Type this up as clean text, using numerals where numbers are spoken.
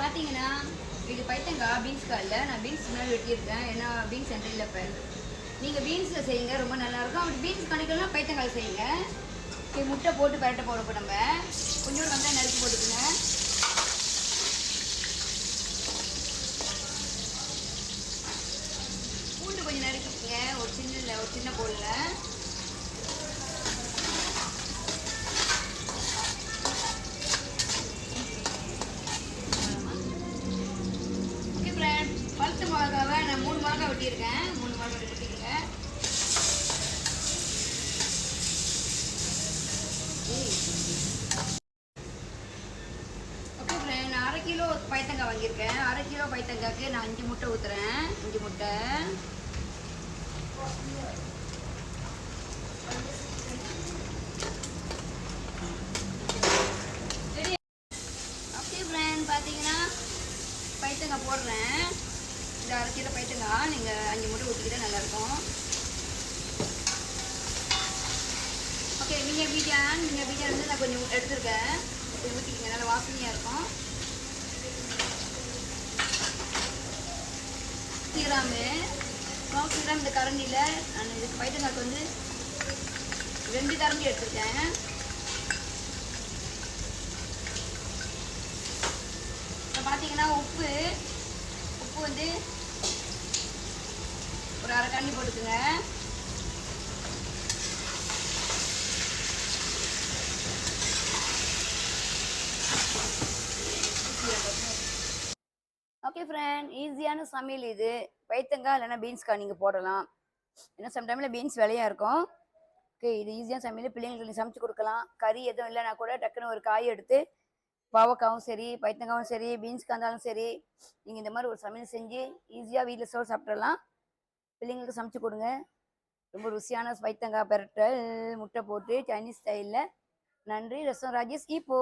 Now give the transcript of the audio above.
பார்த்தீங்கன்னா இது பைத்தங்காய் பீன்ஸ்க்காய் இல்லை, நான் பீன்ஸ் மேலே வெட்டியிருக்கேன். ஏன்னா பீன்ஸ் என்கிட்ட இல்லை. இப்போ நீங்கள் பீன்ஸில் செய்யுங்க, ரொம்ப நல்லாயிருக்கும். அப்படி பீன்ஸ் கணக்கெல்லாம் பைத்தங்காய் செய்யுங்க. முட்டை போட்டு பரட்ட போகிறப்ப நம்ம கொஞ்சோண்டு வெங்காயம் நறுக்கி போட்டுக்குங்க. பூண்டு கொஞ்சம் நறுக்கிக்கங்க, ஒரு சின்ன போடல. பழுத்த மிளகாவை நான் 3 மிளகா வெட்டியிருக்கேன். 3 மிளகா வெட்டிக்கங்க. ஓகே ஃப்ரெண்ட், நான் 1/2 கிலோ பைத்தங்காய் வாங்கியிருக்கேன். 1/2 கிலோ பைத்தங்காய்க்கு நான் 5 முட்டை ஊற்றுறேன். 5 முட்டை. சரி, ஓகே ஃப்ரெண்ட், பார்த்தீங்கன்னா பைத்தங்காய் போடுறேன். இந்த 1/2 கிலோ பைத்தங்காய் நீங்கள் 5 முட்டை ஊற்றிக்கிட்டா நல்லாயிருக்கும். ஓகே, நீங்கள் பீஜா வந்து நான் கொஞ்சம் எடுத்துருக்கேன். கொஞ்சம் ஊற்றிக்கிங்க, நல்லா வாசனையாக இருக்கும். கிராம் இந்த கரண்டியில் நான் இதுக்கு பைத்தங்காய்க்கு வந்து 2 கரண்டி எடுத்துருக்கேன். இப்போ பார்த்தீங்கன்னா உப்பு வந்து ஒரு 1/2 கரண்டி போட்டுக்குங்க. ஓகே ஃப்ரெண்ட், ஈஸியான சமையல் இது. பைத்தங்காய் இல்லைன்னா பீன்ஸ்க்காய் நீங்கள் போடலாம். ஏன்னா சம்டைமில் பீன்ஸ் விலையாக இருக்கும். ஓகே, இது ஈஸியான சமையல். பிள்ளைங்களுக்கு சமைச்சு கொடுக்கலாம். கறி எதுவும் இல்லைனா கூட டக்குன்னு ஒரு காய் எடுத்து, பாவக்காவும் சரி, பைத்தங்காவும் சரி, பீன்ஸ்க்காக இருந்தாலும் சரி, நீங்கள் இந்த மாதிரி ஒரு சமையல் செஞ்சு ஈஸியாக வீட்டில் சோறு சாப்பிட்றலாம். பிள்ளைங்களுக்கு சமைச்சு கொடுங்க. ரொம்ப ருசியான பைத்தங்காய் பெரட்டல் முட்டை போட்டு சைனீஸ் ஸ்டைலில். நன்றி. ரசம் ராஜேஷ் இப்போ.